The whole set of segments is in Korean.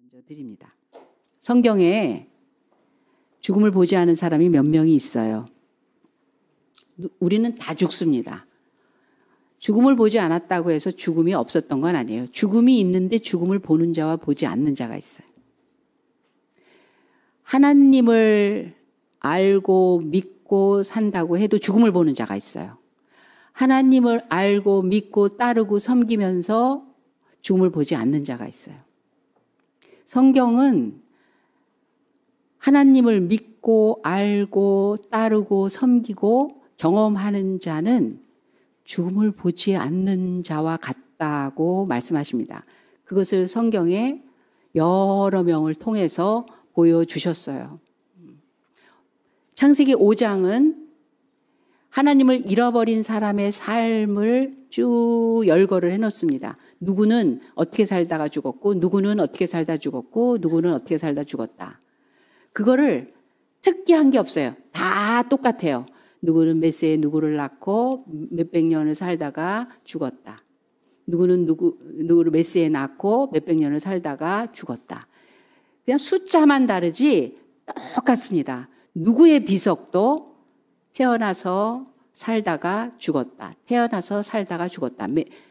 먼저 드립니다. 성경에 죽음을 보지 않은 사람이 몇 명이 있어요. 우리는 다 죽습니다. 죽음을 보지 않았다고 해서 죽음이 없었던 건 아니에요. 죽음이 있는데 죽음을 보는 자와 보지 않는 자가 있어요. 하나님을 알고 믿고 산다고 해도 죽음을 보는 자가 있어요. 하나님을 알고 믿고 따르고 섬기면서 죽음을 보지 않는 자가 있어요. 성경은 하나님을 믿고 알고 따르고 섬기고 경험하는 자는 죽음을 보지 않는 자와 같다고 말씀하십니다. 그것을 성경에 여러 명을 통해서 보여주셨어요. 창세기 5장은 하나님을 잃어버린 사람의 삶을 쭉 열거를 해놓습니다. 누구는 어떻게 살다가 죽었고 누구는 어떻게 살다 죽었고 누구는 어떻게 살다 죽었다. 그거를 특이한 게 없어요. 다 똑같아요. 누구는 메세에 누구를 낳고 몇백 년을 살다가 죽었다. 누구는 누구를 메세에 낳고 몇백 년을 살다가 죽었다. 그냥 숫자만 다르지 똑같습니다. 누구의 비석도 태어나서 살다가 죽었다. 태어나서 살다가 죽었다.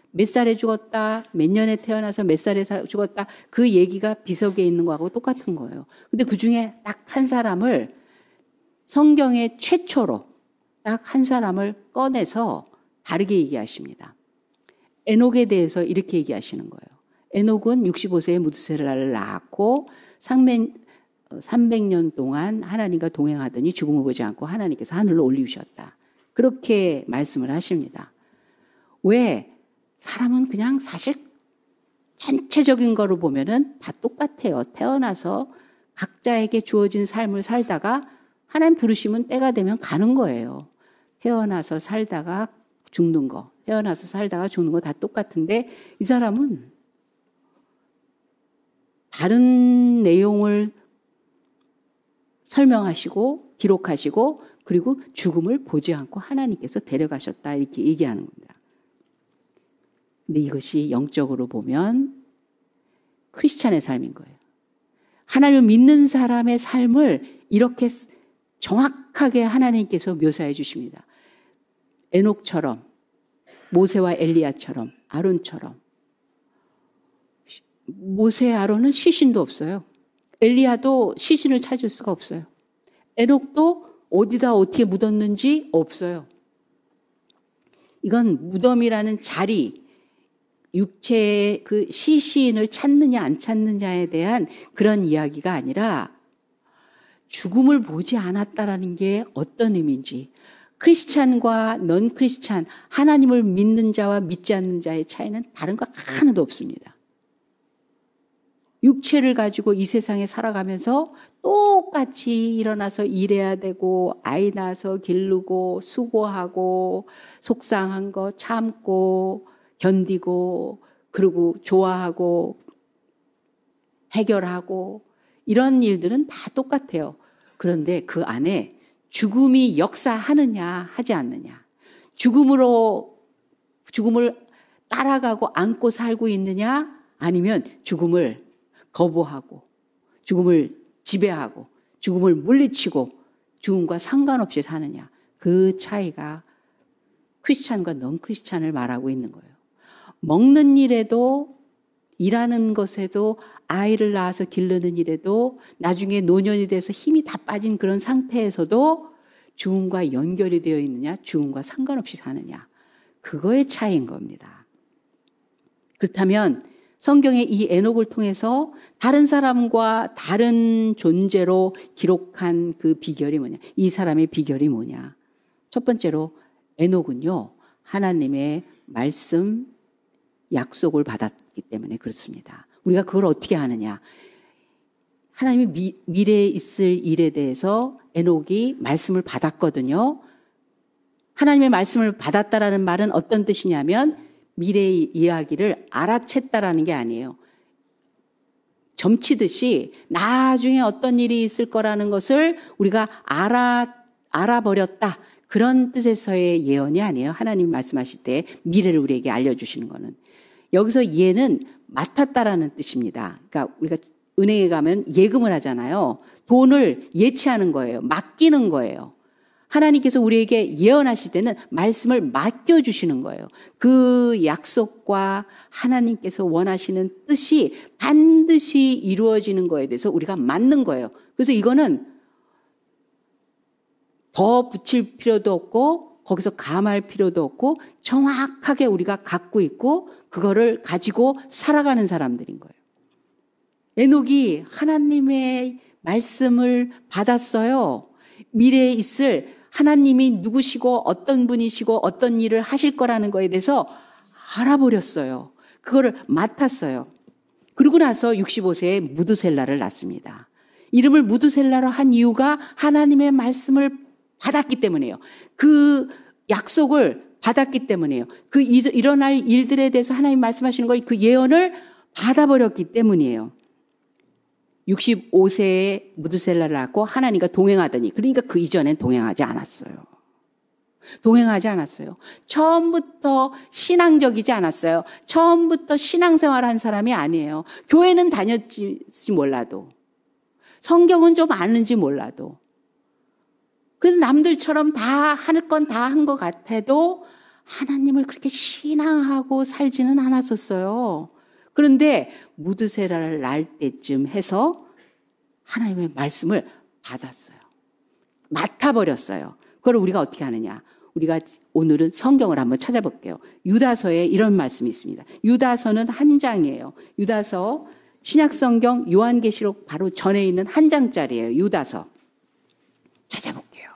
몇 살에 죽었다. 몇 년에 태어나서 몇 살에 죽었다. 그 얘기가 비석에 있는 거하고 똑같은 거예요. 근데 그 중에 딱 한 사람을 성경의 최초로 딱 한 사람을 꺼내서 다르게 얘기하십니다. 에녹에 대해서 이렇게 얘기하시는 거예요. 에녹은 65세에 무드셀라를 낳았고 300년 동안 하나님과 동행하더니 죽음을 보지 않고 하나님께서 하늘로 올리우셨다. 그렇게 말씀을 하십니다. 왜? 사람은 그냥 사실 전체적인 거로 보면은 다 똑같아요. 태어나서 각자에게 주어진 삶을 살다가 하나님 부르시면 때가 되면 가는 거예요. 태어나서 살다가 죽는 거, 태어나서 살다가 죽는 거 다 똑같은데 이 사람은 다른 내용을 설명하시고 기록하시고 그리고 죽음을 보지 않고 하나님께서 데려가셨다 이렇게 얘기하는 겁니다. 근데 이것이 영적으로 보면 크리스찬의 삶인 거예요. 하나님을 믿는 사람의 삶을 이렇게 정확하게 하나님께서 묘사해 주십니다. 에녹처럼 모세와 엘리야처럼 아론처럼. 모세 아론은 시신도 없어요. 엘리야도 시신을 찾을 수가 없어요. 에녹도 어디다 어떻게 묻었는지 없어요. 이건 무덤이라는 자리, 육체의 그 시신을 찾느냐 안 찾느냐에 대한 그런 이야기가 아니라 죽음을 보지 않았다라는 게 어떤 의미인지, 크리스찬과 넌 크리스찬, 하나님을 믿는 자와 믿지 않는 자의 차이는 다른 거 하나도 없습니다. 육체를 가지고 이 세상에 살아가면서 똑같이 일어나서 일해야 되고 아이 낳아서 기르고 수고하고 속상한 거 참고 견디고 그리고 좋아하고 해결하고 이런 일들은 다 똑같아요. 그런데 그 안에 죽음이 역사하느냐 하지 않느냐, 죽음을 따라가고 안고 살고 있느냐 아니면 죽음을 거부하고 죽음을 지배하고 죽음을 물리치고 죽음과 상관없이 사느냐, 그 차이가 크리스찬과 넌 크리스찬을 말하고 있는 거예요. 먹는 일에도 일하는 것에도 아이를 낳아서 기르는 일에도 나중에 노년이 돼서 힘이 다 빠진 그런 상태에서도 죽음과 연결이 되어 있느냐 죽음과 상관없이 사느냐, 그거의 차이인 겁니다. 그렇다면 성경의 이 에녹을 통해서 다른 사람과 다른 존재로 기록한 그 비결이 뭐냐, 이 사람의 비결이 뭐냐. 첫 번째로 에녹은요 하나님의 말씀 약속을 받았기 때문에 그렇습니다. 우리가 그걸 어떻게 아느냐, 하나님이 미래에 있을 일에 대해서 에녹이 말씀을 받았거든요. 하나님의 말씀을 받았다라는 말은 어떤 뜻이냐면 미래의 이야기를 알아챘다라는 게 아니에요. 점치듯이 나중에 어떤 일이 있을 거라는 것을 우리가 알아버렸다, 그런 뜻에서의 예언이 아니에요. 하나님 말씀하실 때 미래를 우리에게 알려주시는 거는. 여기서 얘는 맡았다라는 뜻입니다. 그러니까 우리가 은행에 가면 예금을 하잖아요. 돈을 예치하는 거예요. 맡기는 거예요. 하나님께서 우리에게 예언하실 때는 말씀을 맡겨주시는 거예요. 그 약속과 하나님께서 원하시는 뜻이 반드시 이루어지는 거에 대해서 우리가 맞는 거예요. 그래서 이거는 더 붙일 필요도 없고 거기서 감할 필요도 없고 정확하게 우리가 갖고 있고 그거를 가지고 살아가는 사람들인 거예요. 에녹이 하나님의 말씀을 받았어요. 미래에 있을 하나님이 누구시고 어떤 분이시고 어떤 일을 하실 거라는 거에 대해서 알아버렸어요. 그거를 맡았어요. 그러고 나서 65세에 무드셀라를 낳습니다. 이름을 무드셀라로 한 이유가 하나님의 말씀을 받았기 때문이에요. 그 약속을 받았기 때문이에요. 그 일어날 일들에 대해서 하나님 말씀하시는 걸 그 예언을 받아버렸기 때문이에요. 65세에 무드셀라를 낳고 하나님과 동행하더니, 그러니까 그 이전엔 동행하지 않았어요. 동행하지 않았어요. 처음부터 신앙적이지 않았어요. 처음부터 신앙생활한 사람이 아니에요. 교회는 다녔지 몰라도, 성경은 좀 아는지 몰라도, 그래서 남들처럼 다 할 건 다 한 것 같아도 하나님을 그렇게 신앙하고 살지는 않았었어요. 그런데 무드셀라를 낳을 때쯤 해서 하나님의 말씀을 받았어요. 맡아버렸어요. 그걸 우리가 어떻게 하느냐. 우리가 오늘은 성경을 한번 찾아볼게요. 유다서에 이런 말씀이 있습니다. 유다서는 한 장이에요. 유다서 신약성경 요한계시록 바로 전에 있는 한 장짜리예요. 유다서. 찾아볼게요.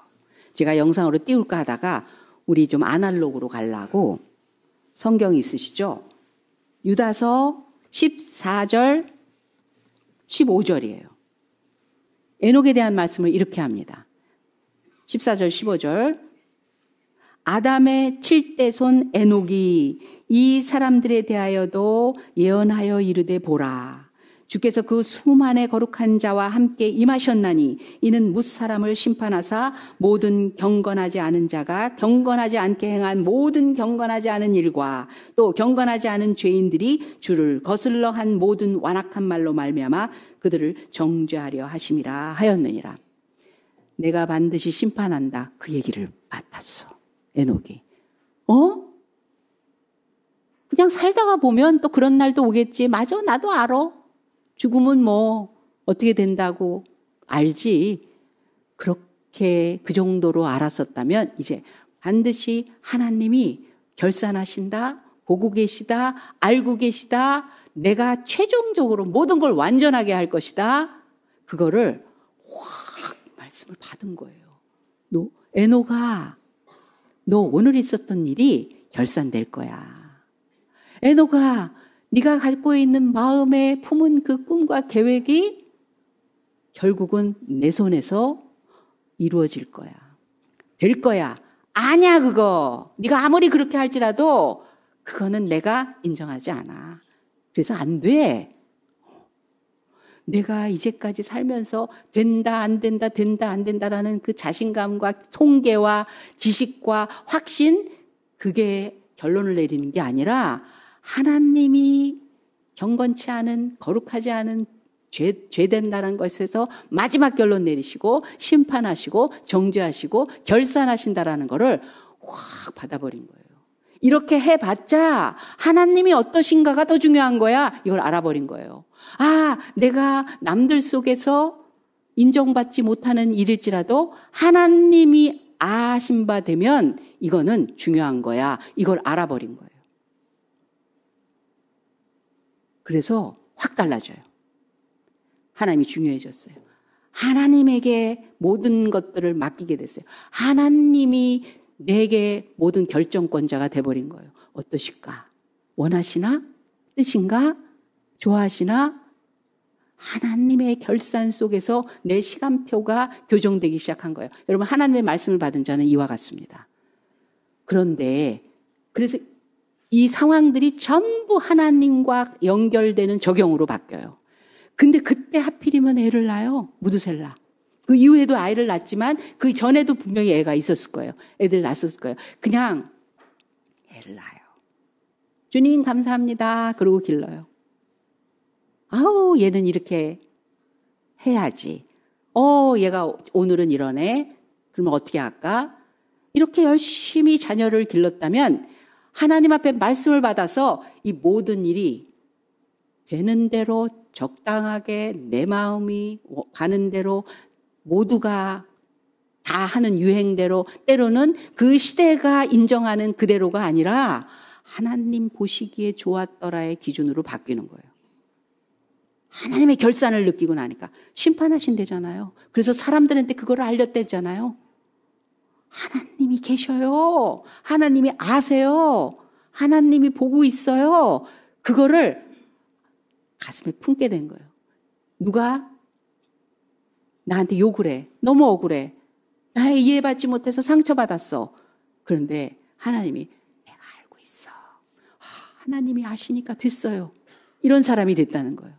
제가 영상으로 띄울까 하다가 우리 좀 아날로그로 가려고. 성경 있으시죠? 유다서 14절, 15절이에요. 에녹에 대한 말씀을 이렇게 합니다. 14절, 15절. 아담의 7대 손 에녹이 이 사람들에 대하여도 예언하여 이르되 보라. 주께서 그 수만의 거룩한 자와 함께 임하셨나니 이는 뭇사람을 심판하사 모든 경건하지 않은 자가 경건하지 않게 행한 모든 경건하지 않은 일과 또 경건하지 않은 죄인들이 주를 거슬러 한 모든 완악한 말로 말미암아 그들을 정죄하려 하심이라 하였느니라. 내가 반드시 심판한다. 그 얘기를 맡았어. 에녹이. 그냥 살다가 보면 또 그런 날도 오겠지. 맞아, 나도 알아. 죽음은 뭐 어떻게 된다고 알지. 그렇게 그 정도로 알았었다면 이제 반드시 하나님이 결산하신다, 보고 계시다, 알고 계시다, 내가 최종적으로 모든 걸 완전하게 할 것이다. 그거를 확 말씀을 받은 거예요. 너 에녹아, 너 오늘 있었던 일이 결산될 거야. 에녹아, 네가 갖고 있는 마음에 품은 그 꿈과 계획이 결국은 내 손에서 이루어질 거야. 될 거야. 아니야 그거. 네가 아무리 그렇게 할지라도 그거는 내가 인정하지 않아. 그래서 안 돼. 내가 이제까지 살면서 된다 안 된다 된다 안 된다라는 그 자신감과 통계와 지식과 확신, 그게 결론을 내리는 게 아니라 하나님이 경건치 않은, 거룩하지 않은 죄된다는 것에서 마지막 결론 내리시고 심판하시고 정죄하시고 결산하신다라는 거를 확 받아버린 거예요. 이렇게 해봤자 하나님이 어떠신가가 더 중요한 거야. 이걸 알아버린 거예요. 아, 내가 남들 속에서 인정받지 못하는 일일지라도 하나님이 아신 바 되면 이거는 중요한 거야. 이걸 알아버린 거예요. 그래서 확 달라져요. 하나님이 중요해졌어요. 하나님에게 모든 것들을 맡기게 됐어요. 하나님이 내게 모든 결정권자가 돼버린 거예요. 어떠실까? 원하시나? 뜻인가? 좋아하시나? 하나님의 결산 속에서 내 시간표가 교정되기 시작한 거예요. 여러분, 하나님의 말씀을 받은 자는 이와 같습니다. 그런데 그래서 이 상황들이 전부 하나님과 연결되는 적용으로 바뀌어요. 근데 그때 하필이면 애를 낳아요. 무드셀라. 그 이후에도 아이를 낳았지만 그 전에도 분명히 애가 있었을 거예요. 애들 낳았을 거예요. 그냥 애를 낳아요. 주님 감사합니다. 그러고 길러요. 아우, 얘는 이렇게 해야지. 얘가 오늘은 이러네. 그러면 어떻게 할까? 이렇게 열심히 자녀를 길렀다면 하나님 앞에 말씀을 받아서 이 모든 일이 되는 대로 적당하게 내 마음이 가는 대로 모두가 다 하는 유행대로, 때로는 그 시대가 인정하는 그대로가 아니라 하나님 보시기에 좋았더라의 기준으로 바뀌는 거예요. 하나님의 결산을 느끼고 나니까 심판하신대잖아요. 그래서 사람들한테 그걸 알렸대잖아요. 하나님이 계셔요. 하나님이 아세요. 하나님이 보고 있어요. 그거를 가슴에 품게 된 거예요. 누가 나한테 욕을 해. 너무 억울해. 나 이해받지 못해서 상처받았어. 그런데 하나님이 내가 알고 있어. 하나님이 아시니까 됐어요. 이런 사람이 됐다는 거예요.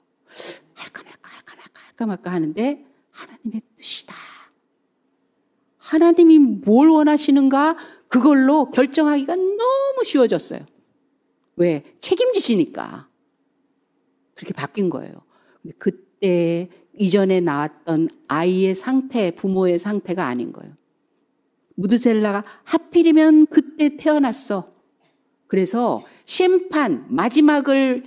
할까 말까 하는데 하나님의 뜻이다. 하나님이 뭘 원하시는가 그걸로 결정하기가 너무 쉬워졌어요. 왜? 책임지시니까. 그렇게 바뀐 거예요. 근데 그때 이전에 나왔던 아이의 상태, 부모의 상태가 아닌 거예요. 무드셀라가 하필이면 그때 태어났어. 그래서 심판, 마지막을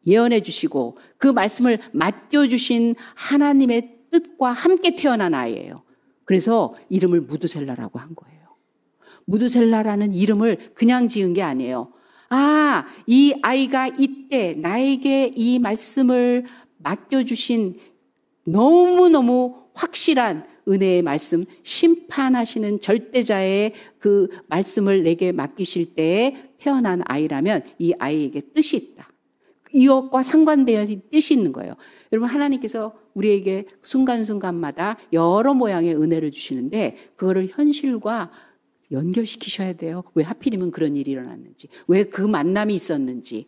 예언해 주시고 그 말씀을 맡겨주신 하나님의 뜻과 함께 태어난 아이예요. 그래서 이름을 무드셀라라고 한 거예요. 무드셀라라는 이름을 그냥 지은 게 아니에요. 이 아이가 이때 나에게 이 말씀을 맡겨주신 너무너무 확실한 은혜의 말씀, 심판하시는 절대자의 그 말씀을 내게 맡기실 때에 태어난 아이라면 이 아이에게 뜻이 있다. 이것과 상관되어 뜻이 있는 거예요. 여러분, 하나님께서 우리에게 순간순간마다 여러 모양의 은혜를 주시는데 그거를 현실과 연결시키셔야 돼요. 왜 하필이면 그런 일이 일어났는지, 왜 그 만남이 있었는지,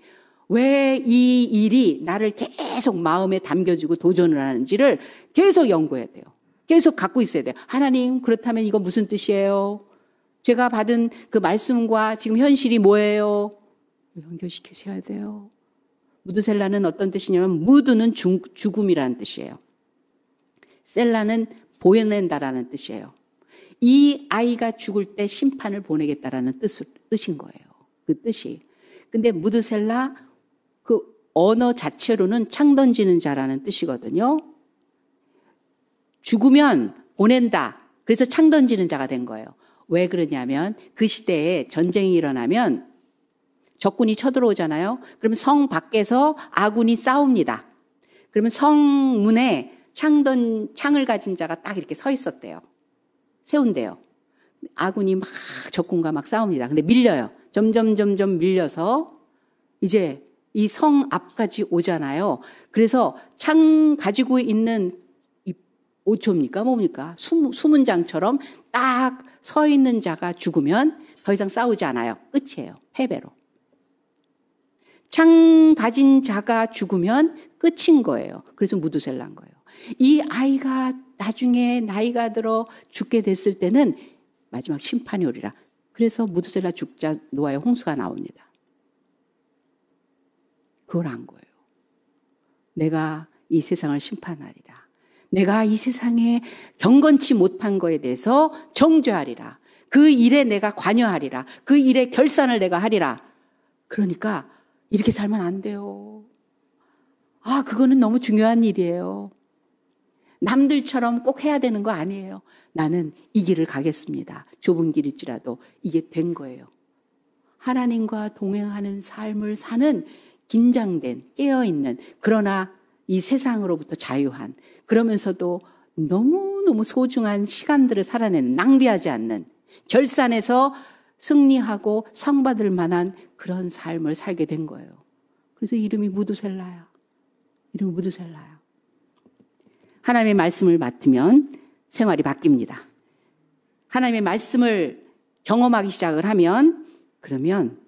왜 이 일이 나를 계속 마음에 담겨주고 도전을 하는지를 계속 연구해야 돼요. 계속 갖고 있어야 돼요. 하나님, 그렇다면 이거 무슨 뜻이에요? 제가 받은 그 말씀과 지금 현실이 뭐예요? 연결시켜셔야 돼요. 무드셀라는 어떤 뜻이냐면 무드는 죽음이라는 뜻이에요. 셀라는 보여낸다라는 뜻이에요. 이 아이가 죽을 때 심판을 보내겠다라는 뜻인 거예요. 그 뜻이. 근데 무드셀라 그 언어 자체로는 창 던지는 자라는 뜻이거든요. 죽으면 보낸다. 그래서 창 던지는 자가 된 거예요. 왜 그러냐면 그 시대에 전쟁이 일어나면 적군이 쳐들어오잖아요. 그러면 성 밖에서 아군이 싸웁니다. 그러면 성문에 창을 가진 자가 딱 이렇게 서 있었대요. 세운대요. 아군이 막 적군과 막 싸웁니다. 근데 밀려요. 점점 밀려서 이제 이 성 앞까지 오잖아요. 그래서 창 가지고 있는 5초입니까? 뭡니까? 수문장처럼 딱 서 있는 자가 죽으면 더 이상 싸우지 않아요. 끝이에요. 패배로. 창 가진 자가 죽으면 끝인 거예요. 그래서 무드셀라인 거예요. 이 아이가 나중에 나이가 들어 죽게 됐을 때는 마지막 심판이 오리라. 그래서 무드셀라 죽자 노아의 홍수가 나옵니다. 그걸 안 거예요. 내가 이 세상을 심판하리라. 내가 이 세상에 경건치 못한 거에 대해서 정죄하리라. 그 일에 내가 관여하리라. 그 일의 결산을 내가 하리라. 그러니까 이렇게 살면 안 돼요. 그거는 너무 중요한 일이에요. 남들처럼 꼭 해야 되는 거 아니에요. 나는 이 길을 가겠습니다. 좁은 길일지라도 이게 된 거예요. 하나님과 동행하는 삶을 사는 긴장된, 깨어있는, 그러나 이 세상으로부터 자유한, 그러면서도 너무너무 소중한 시간들을 살아내는, 낭비하지 않는, 결산에서 승리하고 상 받을 만한 그런 삶을 살게 된 거예요. 그래서 이름이 무드셀라야. 이름이 무드셀라야. 하나님의 말씀을 맡으면 생활이 바뀝니다. 하나님의 말씀을 경험하기 시작을 하면 그러면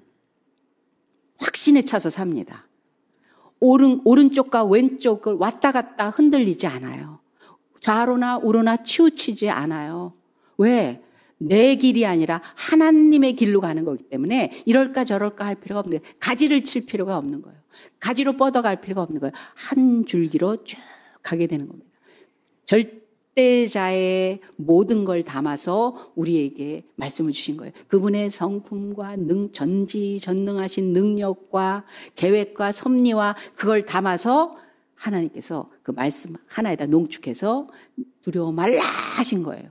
확신에 차서 삽니다. 오른쪽과 왼쪽을 왔다 갔다 흔들리지 않아요. 좌로나 우로나 치우치지 않아요. 왜? 내 길이 아니라 하나님의 길로 가는 거기 때문에 이럴까 저럴까 할 필요가 없는 거예요. 가지를 칠 필요가 없는 거예요. 가지로 뻗어갈 필요가 없는 거예요. 한 줄기로 쭉 가게 되는 겁니다. 절대자의 모든 걸 담아서 우리에게 말씀을 주신 거예요. 그분의 성품과 전지전능하신 능력과 계획과 섭리와 그걸 담아서 하나님께서 그 말씀 하나에다 농축해서 두려워 말라 하신 거예요.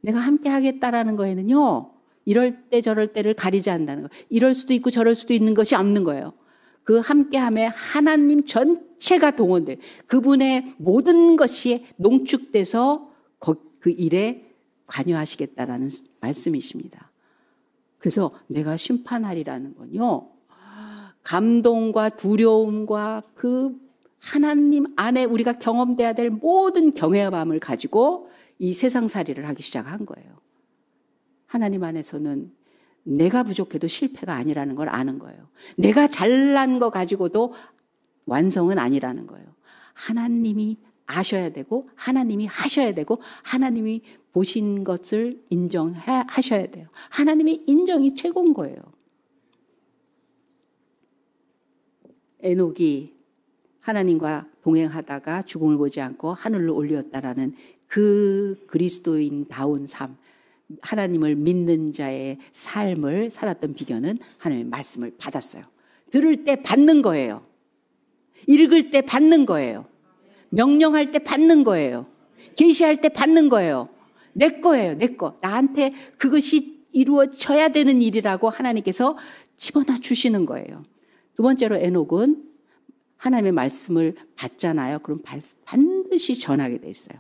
내가 함께 하겠다라는 거에는요, 이럴 때 저럴 때를 가리지 않는다는 거예요. 이럴 수도 있고 저럴 수도 있는 것이 없는 거예요. 그 함께함에 하나님 전체가 동원돼요. 그분의 모든 것이 농축돼서 그 일에 관여하시겠다라는 말씀이십니다. 그래서 내가 심판하리라는 건요, 감동과 두려움과 그 하나님 안에 우리가 경험돼야 될 모든 경외감을 가지고 이 세상살이를 하기 시작한 거예요. 하나님 안에서는 내가 부족해도 실패가 아니라는 걸 아는 거예요. 내가 잘난 거 가지고도 완성은 아니라는 거예요. 하나님이 아셔야 되고 하나님이 하셔야 되고 하나님이 보신 것을 인정하셔야 돼요. 하나님의 인정이 최고인 거예요. 에녹이 하나님과 동행하다가 죽음을 보지 않고 하늘로 올렸다라는 그 그리스도인다운 삶, 하나님을 믿는 자의 삶을 살았던 비결은 하나님의 말씀을 받았어요. 들을 때 받는 거예요. 읽을 때 받는 거예요. 명령할 때 받는 거예요. 계시할 때 받는 거예요. 내 거예요. 내 거. 나한테 그것이 이루어져야 되는 일이라고 하나님께서 집어넣어 주시는 거예요. 두 번째로 에녹은 하나님의 말씀을 받잖아요. 그럼 반드시 전하게 돼 있어요.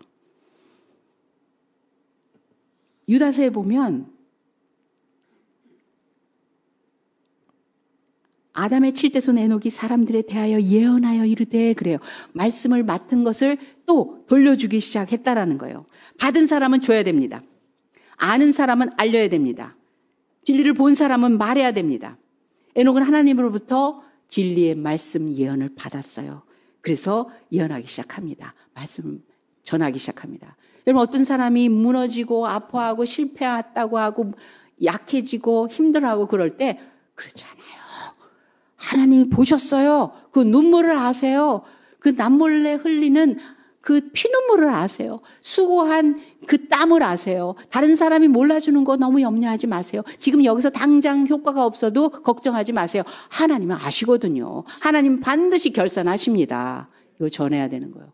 유다서에 보면 아담의 7대손 에녹이 사람들에 대하여 예언하여 이르되 그래요. 말씀을 맡은 것을 또 돌려주기 시작했다라는 거예요. 받은 사람은 줘야 됩니다. 아는 사람은 알려야 됩니다. 진리를 본 사람은 말해야 됩니다. 에녹은 하나님으로부터 진리의 말씀 예언을 받았어요. 그래서 예언하기 시작합니다. 말씀을 전하기 시작합니다. 여러분, 어떤 사람이 무너지고 아파하고 실패했다고 하고 약해지고 힘들어하고 그럴 때 그렇지 않아요. 하나님이 보셨어요. 그 눈물을 아세요. 그 남몰래 흘리는 그 피눈물을 아세요. 수고한 그 땀을 아세요. 다른 사람이 몰라주는 거 너무 염려하지 마세요. 지금 여기서 당장 효과가 없어도 걱정하지 마세요. 하나님은 아시거든요. 하나님 반드시 결산하십니다. 이걸 전해야 되는 거예요.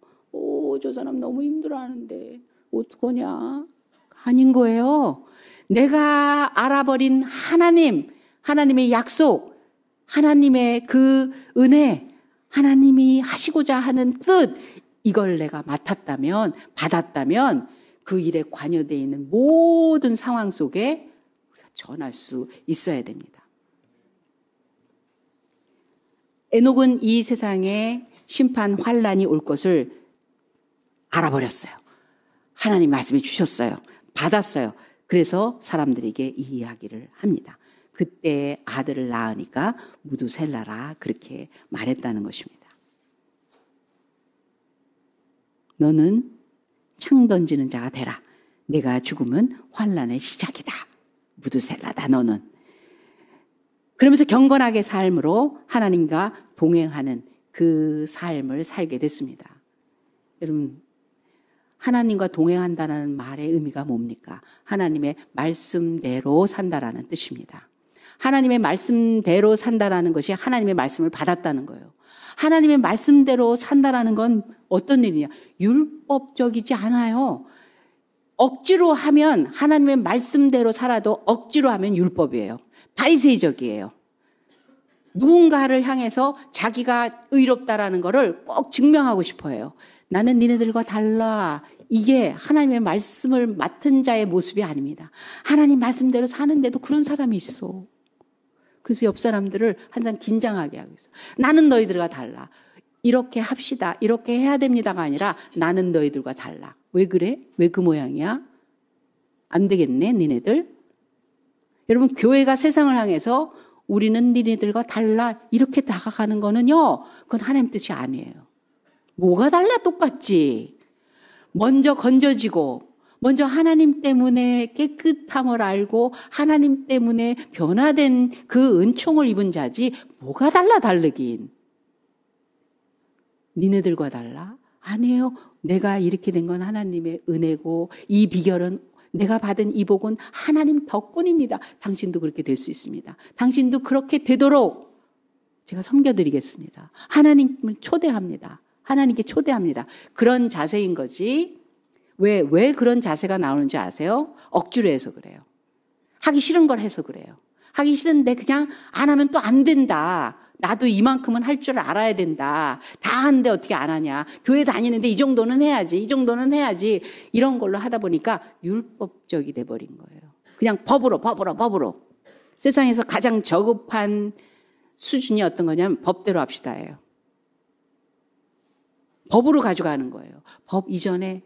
저 사람 너무 힘들어하는데 어떡하냐? 아닌 거예요. 내가 알아버린 하나님, 하나님의 약속, 하나님의 그 은혜, 하나님이 하시고자 하는 뜻, 이걸 내가 맡았다면, 받았다면 그 일에 관여되어 있는 모든 상황 속에 우리가 전할 수 있어야 됩니다. 에녹은 이 세상에 심판 환란이 올 것을 알아버렸어요. 하나님 말씀해 주셨어요. 받았어요. 그래서 사람들에게 이 이야기를 합니다. 그때 아들을 낳으니까 무두셀라라 그렇게 말했다는 것입니다. 너는 창 던지는 자가 되라. 내가 죽으면 환란의 시작이다. 무두셀라다 너는. 그러면서 경건하게 삶으로 하나님과 동행하는 그 삶을 살게 됐습니다. 여러분, 하나님과 동행한다는 말의 의미가 뭡니까? 하나님의 말씀대로 산다라는 뜻입니다. 하나님의 말씀대로 산다라는 것이 하나님의 말씀을 받았다는 거예요. 하나님의 말씀대로 산다라는 건 어떤 일이냐? 율법적이지 않아요. 억지로 하면 하나님의 말씀대로 살아도 억지로 하면 율법이에요. 바리새이적이에요. 누군가를 향해서 자기가 의롭다라는 거를 꼭 증명하고 싶어해요. 나는 니네들과 달라. 이게 하나님의 말씀을 맡은 자의 모습이 아닙니다. 하나님 말씀대로 사는데도 그런 사람이 있어. 그래서 옆 사람들을 항상 긴장하게 하고 있어. 나는 너희들과 달라. 이렇게 합시다. 이렇게 해야 됩니다가 아니라 나는 너희들과 달라. 왜 그래? 왜 그 모양이야? 안 되겠네, 니네들. 여러분, 교회가 세상을 향해서 우리는 니네들과 달라. 이렇게 다가가는 거는요, 그건 하나님 뜻이 아니에요. 뭐가 달라? 똑같지. 먼저 건져지고, 먼저 하나님 때문에 깨끗함을 알고 하나님 때문에 변화된 그 은총을 입은 자지 뭐가 달라 다르긴. 니네들과 달라? 아니에요. 내가 이렇게 된 건 하나님의 은혜고 이 비결은 내가 받은 이 복은 하나님 덕분입니다. 당신도 그렇게 될 수 있습니다. 당신도 그렇게 되도록 제가 섬겨드리겠습니다. 하나님을 초대합니다. 하나님께 초대합니다. 그런 자세인 거지. 왜 그런 자세가 나오는지 아세요? 억지로 해서 그래요. 하기 싫은 걸 해서 그래요. 하기 싫은데 그냥 안 하면 또 안 된다. 나도 이만큼은 할 줄 알아야 된다. 다 하는데 어떻게 안 하냐. 교회 다니는데 이 정도는 해야지. 이 정도는 해야지. 이런 걸로 하다 보니까 율법적이 돼버린 거예요. 그냥 법으로. 세상에서 가장 저급한 수준이 어떤 거냐면 법대로 합시다예요. 법으로 가져가는 거예요. 법 이전에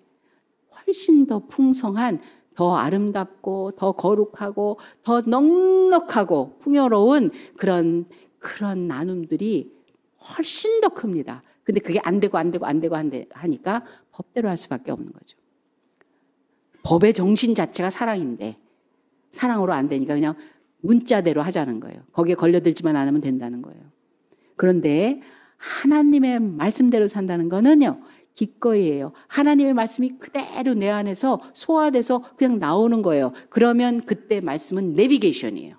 훨씬 더 풍성한, 더 아름답고 더 거룩하고 더 넉넉하고 풍요로운 그런 나눔들이 훨씬 더 큽니다. 근데 그게 안 되고 하니까 법대로 할 수밖에 없는 거죠. 법의 정신 자체가 사랑인데 사랑으로 안 되니까 그냥 문자대로 하자는 거예요. 거기에 걸려들지만 않으면 된다는 거예요. 그런데 하나님의 말씀대로 산다는 거는요, 기꺼이예요. 하나님의 말씀이 그대로 내 안에서 소화돼서 그냥 나오는 거예요. 그러면 그때 말씀은 내비게이션이에요.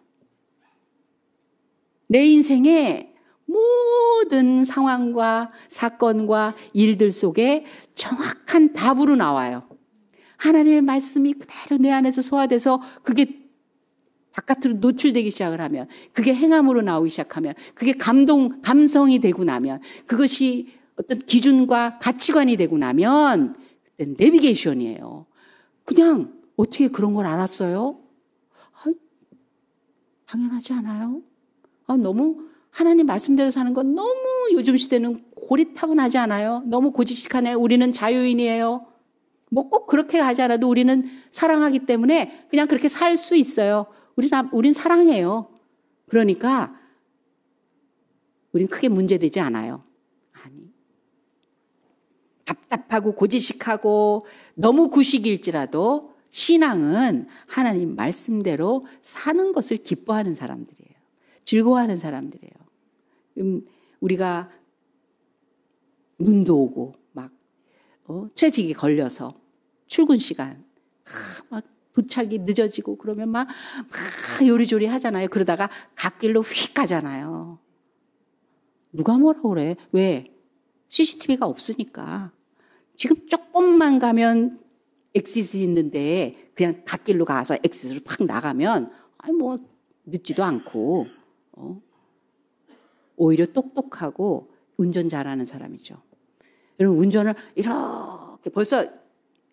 내 인생의 모든 상황과 사건과 일들 속에 정확한 답으로 나와요. 하나님의 말씀이 그대로 내 안에서 소화돼서 그게 바깥으로 노출되기 시작을 하면, 그게 행함으로 나오기 시작하면, 그게 감성이 되고 나면, 그것이 어떤 기준과 가치관이 되고 나면 그때 내비게이션이에요. 그냥 어떻게 그런 걸 알았어요? 당연하지 않아요? 너무 하나님 말씀대로 사는 건 너무 요즘 시대는 고리타분하지 않아요? 너무 고지식하네요. 우리는 자유인이에요. 뭐 꼭 그렇게 하지 않아도 우리는 사랑하기 때문에 그냥 그렇게 살 수 있어요. 우린 사랑해요. 그러니까 우린 크게 문제되지 않아요. 아니. 답답하고 고지식하고 너무 구식일지라도 신앙은 하나님 말씀대로 사는 것을 기뻐하는 사람들이에요. 즐거워하는 사람들이에요. 우리가 눈도 오고 막 트래픽에 걸려서 출근 시간 막 도착이 늦어지고 그러면 막 요리조리 하잖아요. 그러다가 갓길로 휙 가잖아요. 누가 뭐라고 그래? 왜? CCTV가 없으니까. 지금 조금만 가면 엑시스 있는데 그냥 갓길로 가서 엑시스로 팍 나가면 뭐 늦지도 않고 오히려 똑똑하고 운전 잘하는 사람이죠. 여러분 운전을 이렇게 벌써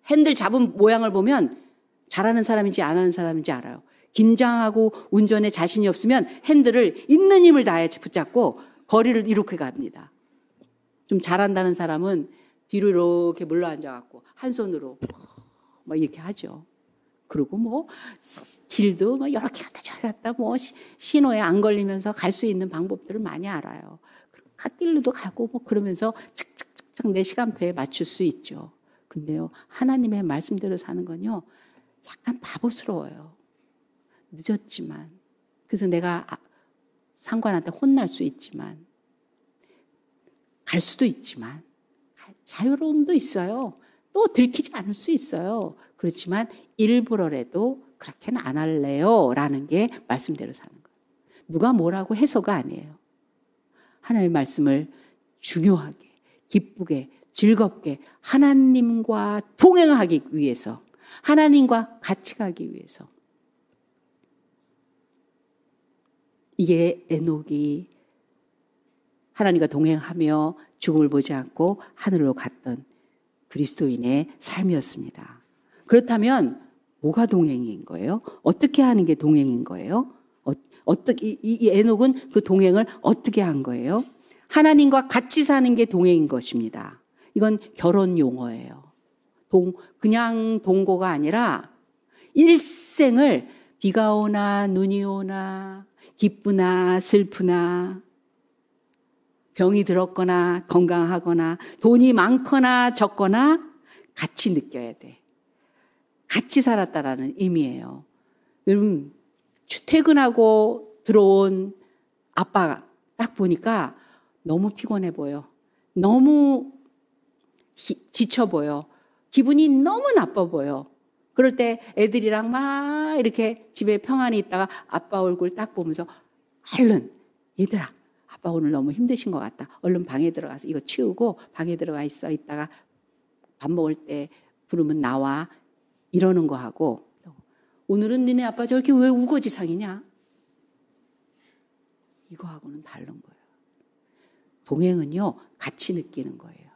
핸들 잡은 모양을 보면 잘하는 사람인지 안 하는 사람인지 알아요. 긴장하고 운전에 자신이 없으면 핸들을 있는 힘을 다해 붙잡고 거리를 이렇게 갑니다. 좀 잘한다는 사람은 뒤로 이렇게 물러앉아갖고 한 손으로 막 이렇게 하죠. 그리고 뭐 길도 뭐 이렇게 갔다 저기 갔다 뭐 신호에 안 걸리면서 갈 수 있는 방법들을 많이 알아요. 갓길로도 가고 뭐 그러면서 착착착착 내 시간표에 맞출 수 있죠. 근데요, 하나님의 말씀대로 사는 건요, 약간 바보스러워요. 늦었지만. 그래서 내가 상관한테 혼날 수 있지만, 갈 수도 있지만, 자유로움도 있어요. 또 들키지 않을 수 있어요. 그렇지만 일부러라도 그렇게는 안 할래요 라는 게 말씀대로 사는 거예요. 누가 뭐라고 해서가 아니에요. 하나님의 말씀을 중요하게, 기쁘게, 즐겁게 하나님과 동행하기 위해서, 하나님과 같이 가기 위해서. 이게 에녹이 하나님과 동행하며 죽음을 보지 않고 하늘로 갔던 그리스도인의 삶이었습니다. 그렇다면 뭐가 동행인 거예요? 어떻게 하는 게 동행인 거예요? 어떻게 이 에녹은 그 동행을 어떻게 한 거예요? 하나님과 같이 사는 게 동행인 것입니다. 이건 결혼 용어예요. 그냥 동거가 아니라 일생을 비가 오나 눈이 오나 기쁘나 슬프나 병이 들었거나 건강하거나 돈이 많거나 적거나 같이 느껴야 돼. 같이 살았다라는 의미예요. 여러분, 퇴근하고 들어온 아빠가 딱 보니까 너무 피곤해 보여. 너무 지쳐 보여. 기분이 너무 나빠 보여. 그럴 때 애들이랑 막 이렇게 집에 평안히 있다가 아빠 얼굴 딱 보면서 얼른 얘들아 아빠 오늘 너무 힘드신 것 같다. 얼른 방에 들어가서 이거 치우고 방에 들어가 있어. 이따가 밥 먹을 때 부르면 나와. 이러는 거 하고 오늘은 니네 아빠 저렇게 왜 우거지상이냐? 이거하고는 다른 거예요. 동행은요, 같이 느끼는 거예요.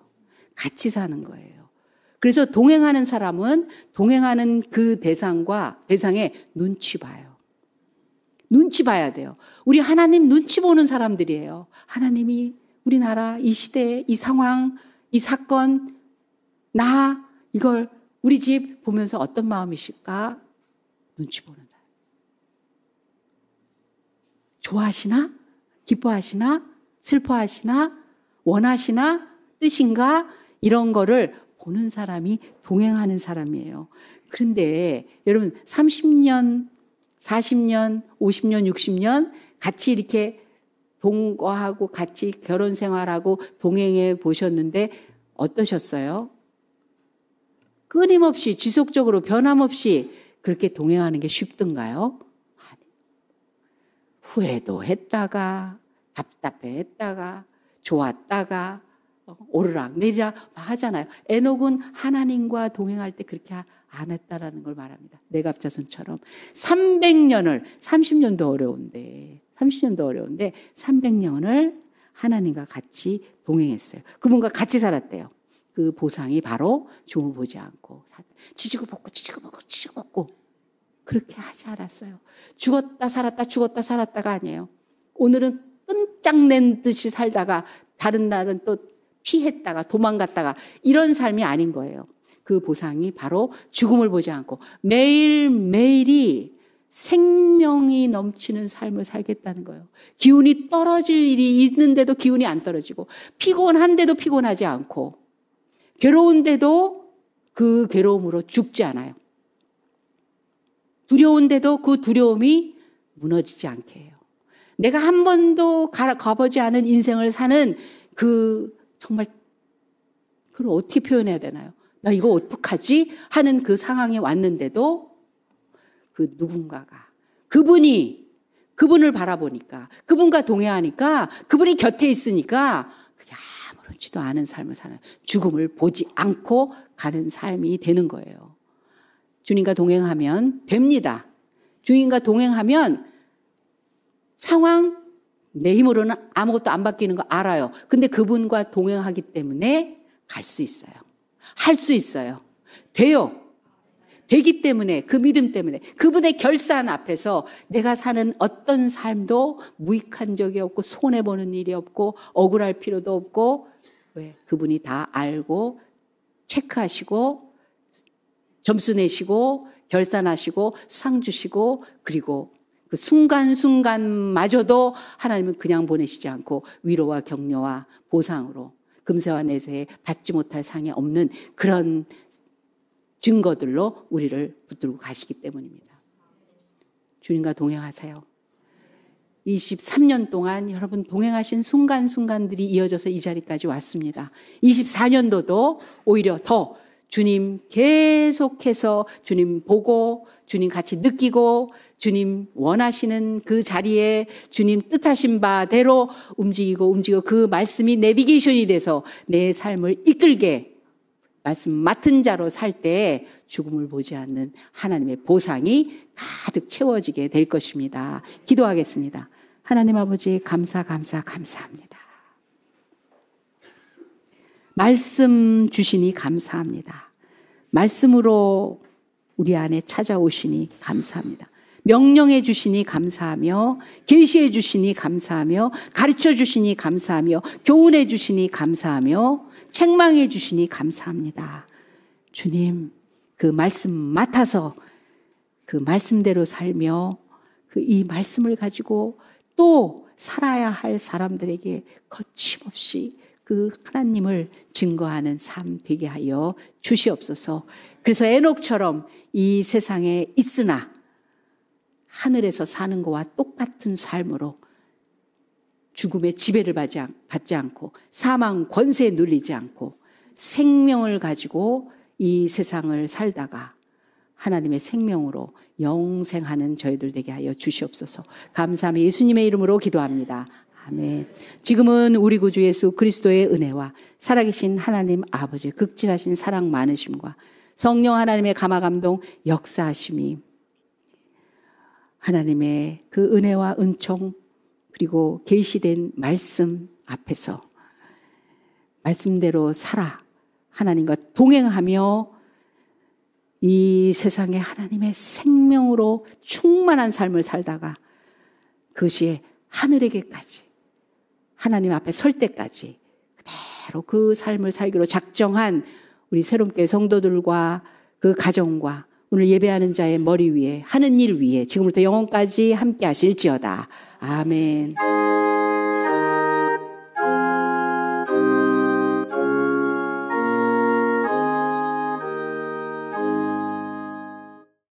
같이 사는 거예요. 그래서 동행하는 사람은 동행하는 그 대상의 눈치 봐요. 눈치 봐야 돼요. 우리 하나님 눈치 보는 사람들이에요. 하나님이 우리나라, 이 시대, 이 상황, 이 사건, 이걸 우리 집 보면서 어떤 마음이실까? 눈치 보는 사람. 좋아하시나? 기뻐하시나? 슬퍼하시나? 원하시나? 뜻인가? 이런 거를 보는 사람이 동행하는 사람이에요. 그런데 여러분 30년, 40년, 50년, 60년 같이 이렇게 동거하고 같이 결혼 생활하고 동행해 보셨는데 어떠셨어요? 끊임없이 지속적으로 변함없이 그렇게 동행하는 게 쉽던가요? 아니. 후회도 했다가 답답해했다가 좋았다가 오르락 내리락 하잖아요. 에녹은 하나님과 동행할 때 그렇게 안 했다라는 걸 말합니다. 내갑자손처럼 300년을 30년도 어려운데 300년을 하나님과 같이 동행했어요. 그분과 같이 살았대요. 그 보상이 바로 죽음을 보지 않고 지지고 볶고 그렇게 하지 않았어요. 죽었다 살았다가 아니에요. 오늘은 끈짝낸 듯이 살다가 다른 날은 또 피했다가 도망갔다가 이런 삶이 아닌 거예요. 그 보상이 바로 죽음을 보지 않고 매일매일이 생명이 넘치는 삶을 살겠다는 거예요. 기운이 떨어질 일이 있는데도 기운이 안 떨어지고 피곤한데도 피곤하지 않고 괴로운데도 그 괴로움으로 죽지 않아요. 두려운데도 그 두려움이 무너지지 않게 해요. 내가 한 번도 가보지 않은 인생을 사는 정말 그걸 어떻게 표현해야 되나요? 나 이거 어떡하지? 하는 그 상황이 왔는데도 그 누군가가 그분을 바라보니까 그분과 동행하니까 그분이 곁에 있으니까 그게 아무렇지도 않은 삶을 사는 죽음을 보지 않고 가는 삶이 되는 거예요. 주님과 동행하면 됩니다. 주님과 동행하면 상황 내 힘으로는 아무것도 안 바뀌는 거 알아요. 근데 그분과 동행하기 때문에 갈 수 있어요. 할 수 있어요. 돼요. 되기 때문에 그 믿음 때문에 그분의 결산 앞에서 내가 사는 어떤 삶도 무익한 적이 없고 손해보는 일이 없고 억울할 필요도 없고 왜? 그분이 다 알고 체크하시고 점수 내시고 결산하시고 상 주시고 그리고 그 순간순간마저도 하나님은 그냥 보내시지 않고 위로와 격려와 보상으로 금세와 내세에 받지 못할 상이 없는 그런 증거들로 우리를 붙들고 가시기 때문입니다. 주님과 동행하세요. 23년 동안 여러분 동행하신 순간순간들이 이어져서 이 자리까지 왔습니다. 24년도도 오히려 더 주님 계속해서 주님 보고 주님 같이 느끼고 주님 원하시는 그 자리에 주님 뜻하신 바대로 움직이고 그 말씀이 내비게이션이 돼서 내 삶을 이끌게 말씀 맡은 자로 살 때 죽음을 보지 않는 하나님의 보상이 가득 채워지게 될 것입니다. 기도하겠습니다. 하나님 아버지 감사합니다. 말씀 주시니 감사합니다. 말씀으로 우리 안에 찾아오시니 감사합니다. 명령해 주시니 감사하며 계시해 주시니 감사하며 가르쳐 주시니 감사하며 교훈해 주시니 감사하며 책망해 주시니 감사합니다. 주님, 그 말씀 맡아서 그 말씀대로 살며 이 말씀을 가지고 또 살아야 할 사람들에게 거침없이 그 하나님을 증거하는 삶 되게 하여 주시옵소서. 그래서 에녹처럼 이 세상에 있으나 하늘에서 사는 것과 똑같은 삶으로 죽음의 지배를 받지 않고 사망 권세에 눌리지 않고 생명을 가지고 이 세상을 살다가 하나님의 생명으로 영생하는 저희들 되게 하여 주시옵소서. 감사하며 예수님의 이름으로 기도합니다. 아멘. 지금은 우리 구주 예수 그리스도의 은혜와 살아계신 하나님 아버지의 극진하신 사랑 많으심과 성령 하나님의 감화감동 역사하심이 하나님의 그 은혜와 은총 그리고 계시된 말씀 앞에서 말씀대로 살아 하나님과 동행하며 이 세상에 하나님의 생명으로 충만한 삶을 살다가 그것이 하늘에게까지 하나님 앞에 설 때까지 그대로 그 삶을 살기로 작정한 우리 새롬교회 성도들과 그 가정과 오늘 예배하는 자의 머리 위에 하는 일 위에 지금부터 영원까지 함께 하실지어다. 아멘.